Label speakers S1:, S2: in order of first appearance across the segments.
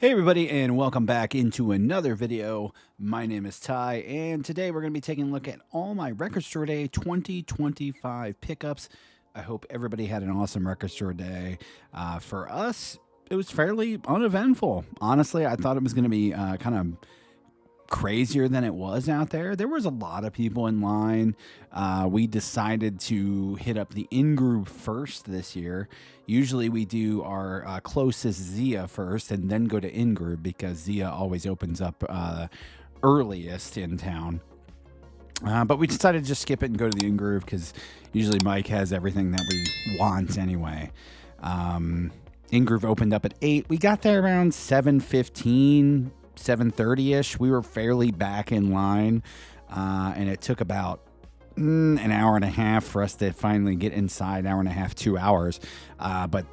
S1: Hey everybody, and welcome back into another video. My name is Ty, and today we're going to be taking a look at all my Record Store Day 2025 pickups. I hope everybody had an awesome Record Store Day. For us, it was fairly uneventful. Honestly, I thought it was going to be kind of crazier than it was out there. There was a lot of people in line. We decided to hit up the in-groove first this year. Usually we do our closest Zia first and then go to in-groove because Zia always opens up earliest in town. But we decided to just skip it and go to the in-groove because usually Mike has everything that we want anyway. In-groove opened up at 8. We got there around 7:15. 7:30ish. We were fairly back in line, and it took about an hour and a half for us to finally get inside. Hour and a half, 2 hours, but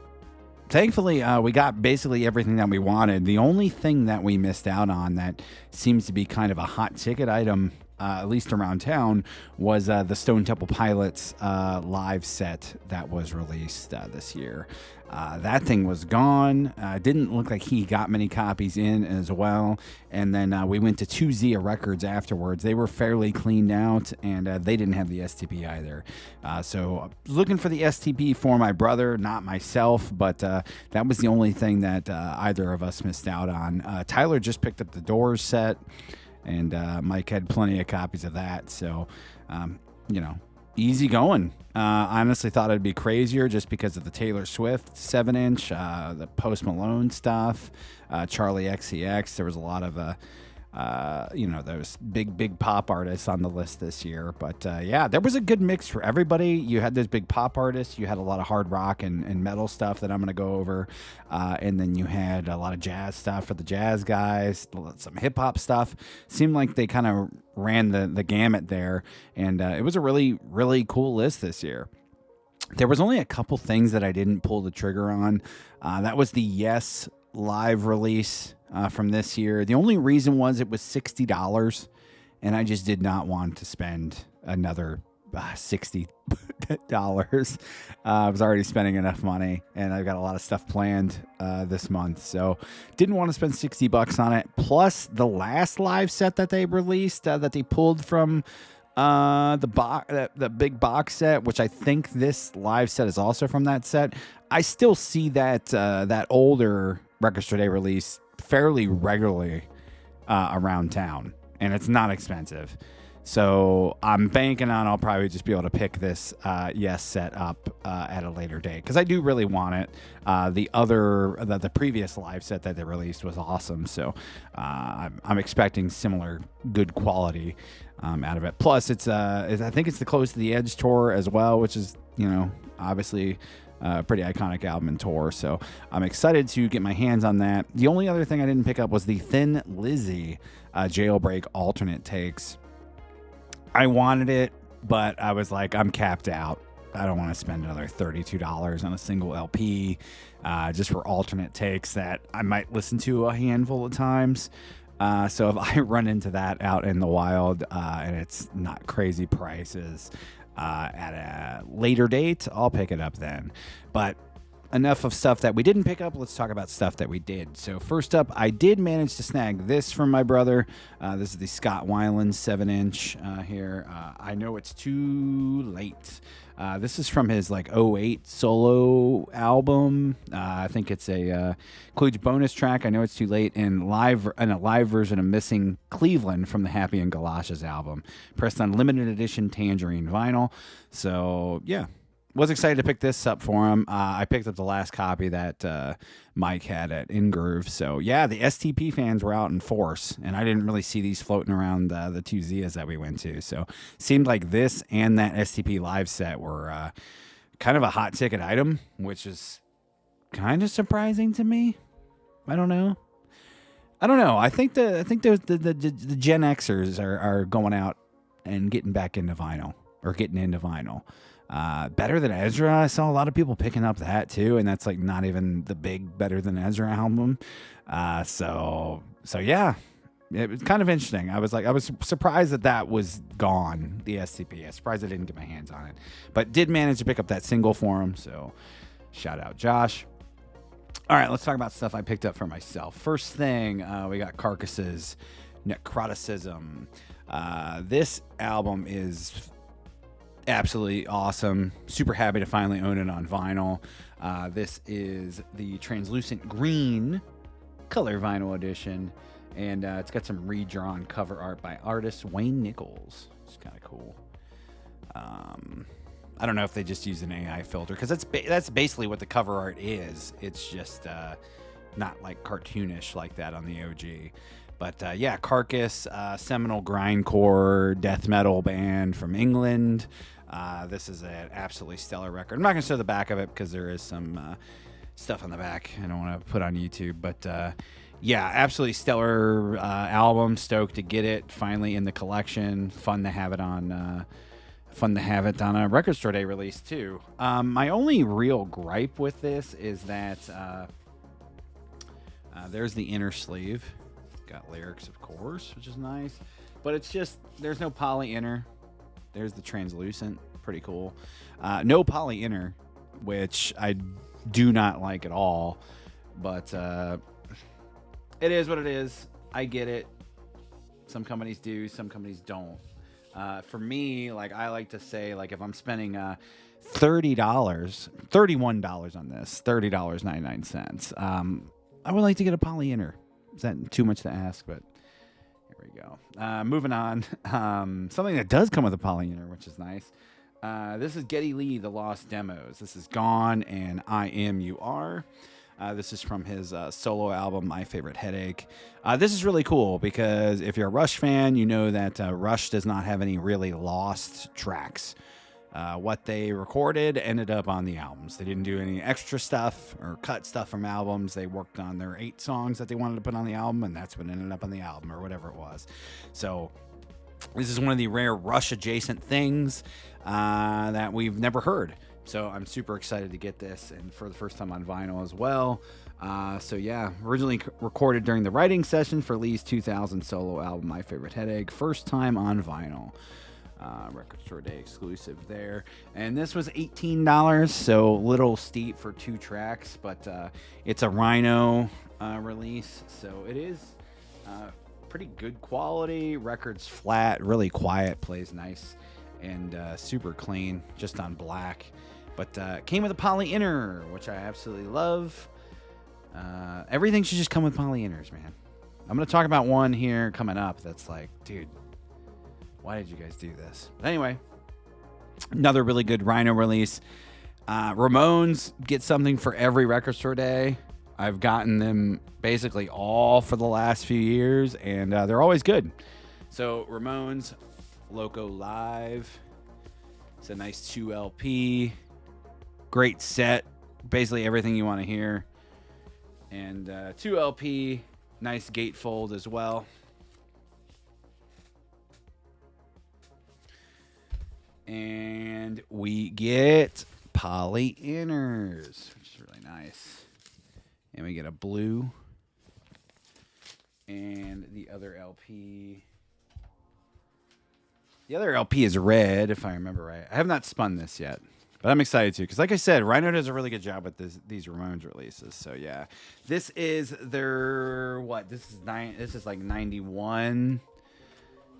S1: thankfully we got basically everything that we wanted. The only thing that we missed out on that seems to be kind of a hot ticket item, at least around town, was the Stone Temple Pilots live set that was released this year. That thing was gone. Didn't look like he got many copies in as well. And then we went to 2 Zia Records afterwards. They were fairly cleaned out, and they didn't have the STP either. So looking for the STP for my brother, not myself, but that was the only thing that either of us missed out on. Tyler just picked up the Doors set, and Mike had plenty of copies of that. So, easy going. Honestly thought it'd be crazier just because of the Taylor Swift 7-inch, the Post Malone stuff, Charlie XCX. There was a lot of, those big pop artists on the list this year. But yeah, there was a good mix for everybody. You had those big pop artists. You had a lot of hard rock and metal stuff that I'm going to go over. And then you had a lot of jazz stuff for the jazz guys, some hip hop stuff. Seemed like they kind of ran the gamut there. And it was a really, really cool list this year. There was only a couple things that I didn't pull the trigger on. That was the Yes live release from this year. The only reason was it was $60, and I just did not want to spend another $60. I was already spending enough money, and I've got a lot of stuff planned this month, so didn't want to spend $60 on it. Plus, the last live set that they released, that they pulled from the big box set, which I think this live set is also from that set. I still see that older Record Store Day release fairly regularly around town, and it's not expensive. So I'm banking on I'll probably just be able to pick this Yes set up at a later date because I do really want it. The previous live set that they released was awesome, so I'm expecting similar good quality out of it. Plus, I think it's the Close to the Edge tour as well, which is obviously a pretty iconic album and tour. So I'm excited to get my hands on that. The only other thing I didn't pick up was the Thin Lizzy Jailbreak alternate takes. I wanted it, but I was like, I'm capped out. I don't want to spend another $32 on a single LP just for alternate takes that I might listen to a handful of times. So if I run into that out in the wild and it's not crazy prices at a later date, I'll pick it up then. But enough of stuff that we didn't pick up. Let's talk about stuff that we did. So first up, I did manage to snag this from my brother. This is the Scott Weiland 7-inch here. I know it's too late. This is from his 08 solo album. I think it's includes bonus track. I know it's too late, and a live version of Missing Cleveland from the Happy and Galoshes album, pressed on limited edition Tangerine vinyl. So yeah. Was excited to pick this up for him. I picked up the last copy that Mike had at In-Groove. So, yeah, the STP fans were out in force, and I didn't really see these floating around the 2 Zias that we went to. So, seemed like this and that STP live set were kind of a hot ticket item, which is kind of surprising to me. I don't know. I think the Gen Xers are going out and getting back into vinyl, or getting into vinyl. Better Than Ezra, I saw a lot of people picking up that too, and that's not even the big Better Than Ezra album. So yeah, it was kind of interesting. I was surprised that was gone, the SCP. I was surprised I didn't get my hands on it, but did manage to pick up that single for him. So shout out Josh. All right, let's talk about stuff I picked up for myself. First thing, we got Carcass's Necroticism. This album is absolutely awesome. Super happy to finally own it on vinyl. This is the translucent green color vinyl edition, and it's got some redrawn cover art by artist Wayne Nichols. It's kind of cool. I don't know if they just use an AI filter, because that's basically what the cover art is. It's just not like cartoonish like that on the OG. But yeah, Carcass, seminal grindcore death metal band from England. This is an absolutely stellar record. I'm not going to show the back of it because there is some stuff on the back I don't want to put on YouTube. But yeah, absolutely stellar album. Stoked to get it finally in the collection. Fun to have it on. Fun to have it on a Record Store Day release too. My only real gripe with this is that there's the inner sleeve. Got lyrics, of course, which is nice. But it's just, there's no poly inner. There's the translucent. Pretty cool. No poly inner, which I do not like at all. But it is what it is. I get it. Some companies do, some companies don't. For me, like, I like to say, like, if I'm spending $31 on this, $30.99, I would like to get a poly inner. Is that too much to ask? But here we go. Moving on. Something that does come with a poly inner, which is nice. This is Geddy Lee, The Lost Demos. This is Gone and I Am You Are. This is from his solo album, My Favorite Headache. This is really cool because if you're a Rush fan, you know that Rush does not have any really lost tracks. What they recorded ended up on the albums. They didn't do any extra stuff or cut stuff from albums. They worked on their 8 songs that they wanted to put on the album, and that's what ended up on the album or whatever it was. So this is one of the rare Rush adjacent things that we've never heard. So I'm super excited to get this, and for the first time on vinyl as well. So yeah, originally recorded during the writing session for Lee's 2000 solo album, My Favorite Headache. First time on vinyl. Record Store Day exclusive there. And this was $18, so a little steep for 2 tracks, but it's a Rhino release, so it is pretty good quality. Record's flat, really quiet, plays nice, and super clean, just on black. But came with a poly inner, which I absolutely love. Everything should just come with poly inners, man. I'm going to talk about one here coming up that's like, dude, why did you guys do this? But anyway, another really good Rhino release. Ramones get something for every Record Store Day. I've gotten them basically all for the last few years, and they're always good. So Ramones, Loco Live. It's a nice 2 LP. Great set. Basically everything you want to hear. And 2 LP. Nice gatefold as well. And we get poly inners, which is really nice. And we get a blue. And the other LP. The other LP is red, if I remember right. I have not spun this yet, but I'm excited to, because like I said, Rhino does a really good job with these Ramones releases. So yeah, this is their This is like 91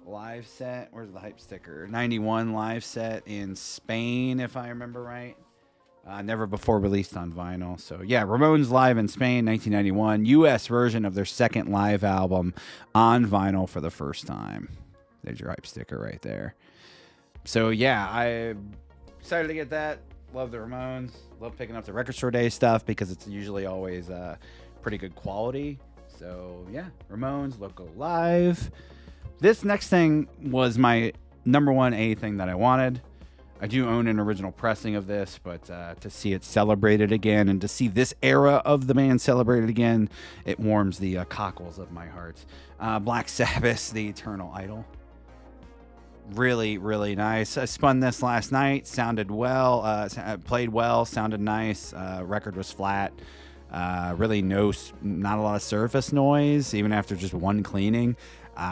S1: live set. Where's the hype sticker? 91 live set in Spain, if I remember right. Never before released on vinyl. So yeah, Ramones live in Spain, 1991. U.S. version of their second live album on vinyl for the first time. There's your hype sticker right there. So yeah, I'm excited to get that. Love the Ramones. Love picking up the Record Store Day stuff because it's usually always pretty good quality. So yeah, Ramones, Loco Live. This next thing was my number 1A thing that I wanted. I do own an original pressing of this, but to see it celebrated again and to see this era of the band celebrated again, it warms the cockles of my heart. Black Sabbath, The Eternal Idol. Really, really nice. I spun this last night. Sounded well. Played well. Sounded nice. Record was flat. Really not a lot of surface noise, even after just one cleaning.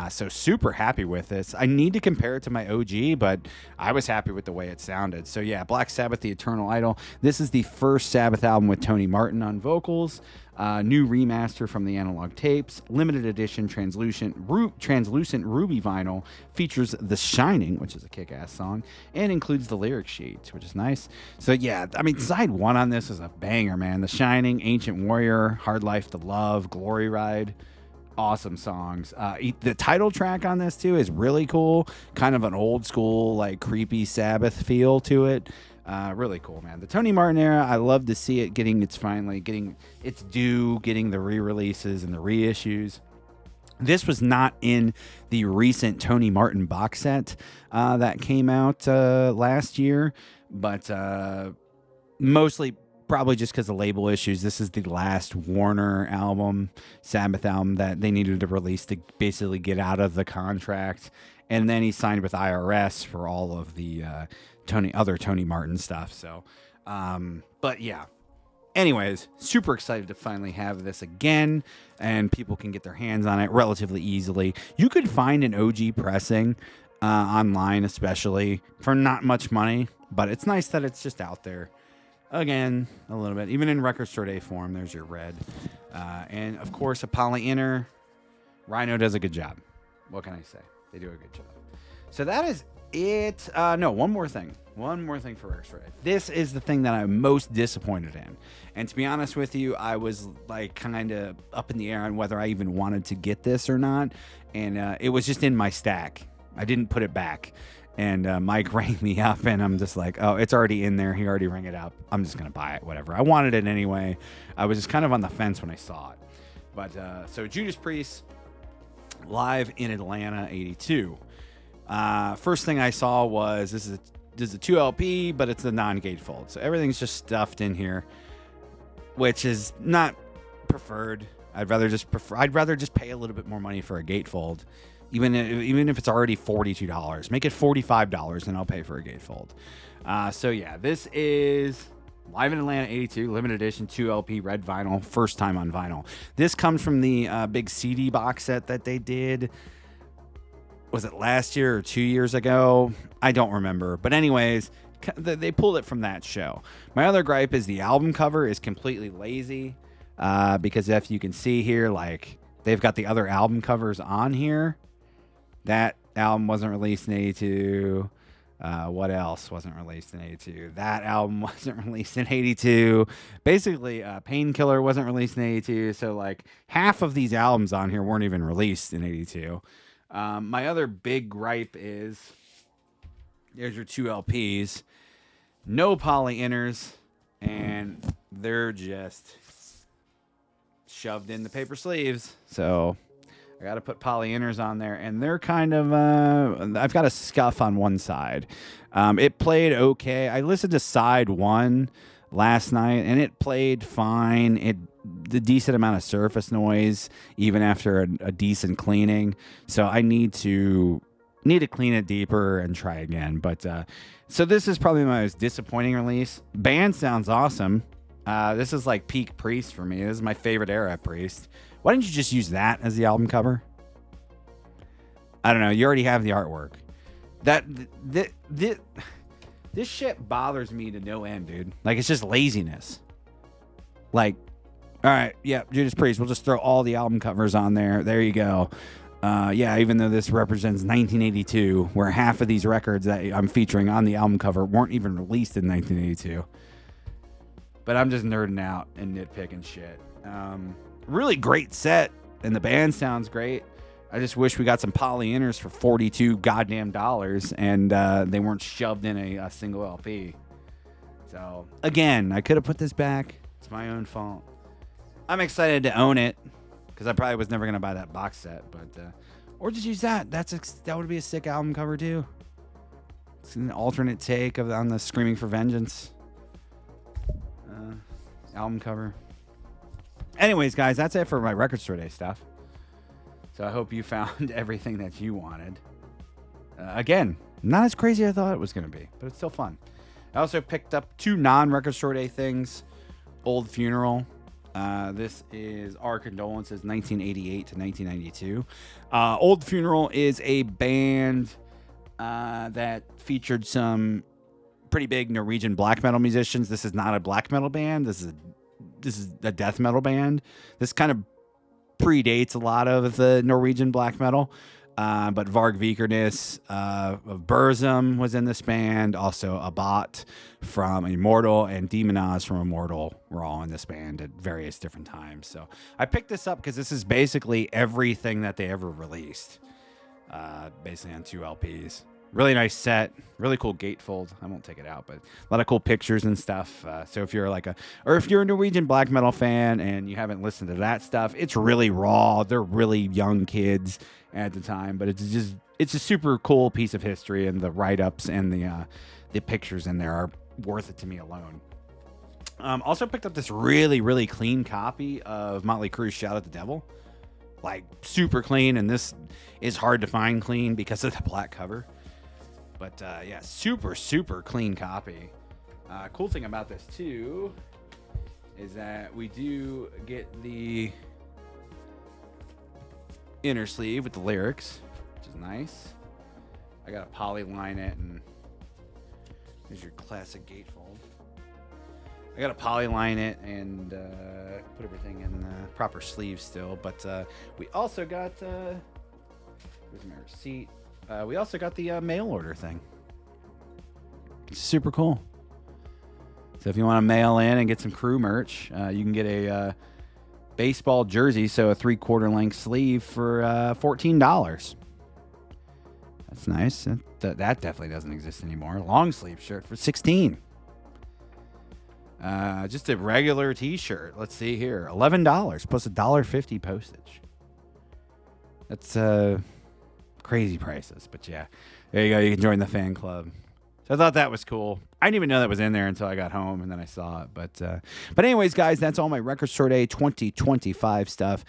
S1: So super happy with this. I need to compare it to my OG, but I was happy with the way it sounded. So yeah, Black Sabbath, The Eternal Idol. This is the first Sabbath album with Tony Martin on vocals. New remaster from the analog tapes. Limited edition translucent ruby vinyl. Features The Shining, which is a kick-ass song, and includes the lyric sheet, which is nice. So yeah, I mean, side one on this is a banger, man. The Shining, Ancient Warrior, Hard Life to Love, Glory Ride. Awesome songs. The title track on this too is really cool. Kind of an old school, like creepy Sabbath feel to it. Really cool, man. The Tony Martin era, I love to see it getting its due, getting the re-releases and the reissues. This was not in the recent Tony Martin box set that came out last year, but mostly probably just because of label issues. This is the last Warner album, Sabbath album, that they needed to release to basically get out of the contract. And then he signed with IRS for all of the other Tony Martin stuff. So, but yeah. Anyways, super excited to finally have this again, and people can get their hands on it relatively easily. You could find an OG pressing online, especially for not much money, but it's nice that it's just out there. Again, a little bit. Even in record store day form, there's your red. And, of course, a poly inner. Rhino does a good job. What can I say? They do a good job. So that is it. No, one more thing. One more thing for record store day. This is the thing that I'm most disappointed in. And to be honest with you, I was like kind of up in the air on whether I even wanted to get this or not. And it was just in my stack. I didn't put it back. And Mike rang me up, and I'm just like, oh, it's already in there. He already rang it up. I'm just going to buy it, whatever. I wanted it anyway. I was just kind of on the fence when I saw it. But so Judas Priest, live in Atlanta, 82. First thing I saw was this is a 2 LP, but it's a non-gatefold. So everything's just stuffed in here, which is not preferred. I'd rather just pay a little bit more money for a gatefold. Even if it's already $42, make it $45, and I'll pay for a gatefold. So yeah, this is live in Atlanta 82, limited edition 2 LP red vinyl, first time on vinyl. This comes from the big CD box set that they did. Was it last year or 2 years ago? I don't remember. But anyways, they pulled it from that show. My other gripe is the album cover is completely lazy because if you can see here, like they've got the other album covers on here. That album wasn't released in 82. What else wasn't released in 82? That album wasn't released in 82. Basically, Painkiller wasn't released in 82. So, like, half of these albums on here weren't even released in 82. My other big gripe is, there's your 2 LPs. No poly inners. And they're just shoved in the paper sleeves. So I got to put poly inners on there, and they're kind of, I've got a scuff on one side. It played okay. I listened to side 1 last night, and it played fine. The decent amount of surface noise, even after a decent cleaning. So I need to clean it deeper and try again. But so this is probably my most disappointing release. Band sounds awesome. This is like peak Priest for me. This is my favorite era of Priest. Why didn't you just use that as the album cover? I don't know. You already have the artwork. This shit bothers me to no end, dude. Like, it's just laziness. Like, all right, yeah, Judas Priest. We'll just throw all the album covers on there. There you go. Yeah, even though this represents 1982, where half of these records that I'm featuring on the album cover weren't even released in 1982. But I'm just nerding out and nitpicking shit. Really great set, and the band sounds great. I just wish we got some poly inners for $42 goddamn dollars, and they weren't shoved in a single LP. So, again, I could have put this back. It's my own fault. I'm excited to own it, because I probably was never going to buy that box set. But or just use that. That would be a sick album cover, too. It's an alternate take on the Screaming for Vengeance album cover. Anyways, guys, that's it for my record store day stuff. So I hope you found everything that you wanted. Again, not as crazy as I thought it was going to be, but it's still fun. I also picked up 2 non-record store day things. Old Funeral. This is Our Condolences, 1988 to 1992. Old Funeral is a band that featured some pretty big Norwegian black metal musicians. This is not a black metal band. This is a death metal band. This kind of predates a lot of the Norwegian black metal. But Varg Vikernes of Burzum was in this band. Also, Abbott from Immortal and Demonaz from Immortal were all in this band at various different times. So I picked this up because this is basically everything that they ever released, basically on 2 LPs. Really nice set, really cool gatefold. I won't take it out, but a lot of cool pictures and stuff. So if you're if you're a Norwegian black metal fan and you haven't listened to that stuff, it's really raw. They're really young kids at the time, but it's a super cool piece of history, and the write-ups and the pictures in there are worth it to me alone. Also picked up this really, really clean copy of Motley Crue's Shout at the Devil. Like, super clean, and this is hard to find clean because of the black cover. But, yeah, super, super clean copy. Cool thing about this, too, is that we do get the inner sleeve with the lyrics, which is nice. I got to polyline it, and here's your classic gatefold. I got to polyline it and put everything in proper sleeves still. But we also got, here's my receipt. We also got the mail order thing. It's super cool. So if you want to mail in and get some crew merch, you can get a baseball jersey, so a 3/4 length sleeve for $14. That's nice. That definitely doesn't exist anymore. Long sleeve shirt for $16. Just a regular t-shirt. Let's see here. $11 plus $1.50 postage. That's crazy prices, but yeah, there you go. You can join the fan club. So I thought that was cool. I didn't even know that was in there until I got home, and then I saw it. But anyways, guys, that's all my Record Store Day 2025 stuff.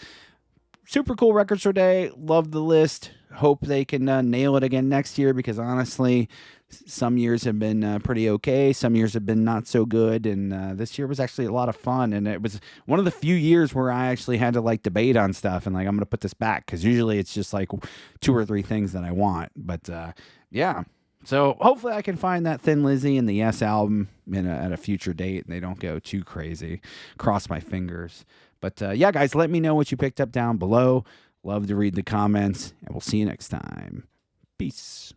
S1: Super cool Record Store Day. Love the list. Hope they can nail it again next year, because honestly, some years have been pretty okay. Some years have been not so good. And this year was actually a lot of fun. And it was one of the few years where I actually had to debate on stuff and I'm going to put this back, because usually it's just 2 or 3 things that I want. But yeah. So hopefully I can find that Thin Lizzy and the Yes album at a future date, and they don't go too crazy. Cross my fingers. But yeah, guys, let me know what you picked up down below. Love to read the comments, and we'll see you next time. Peace.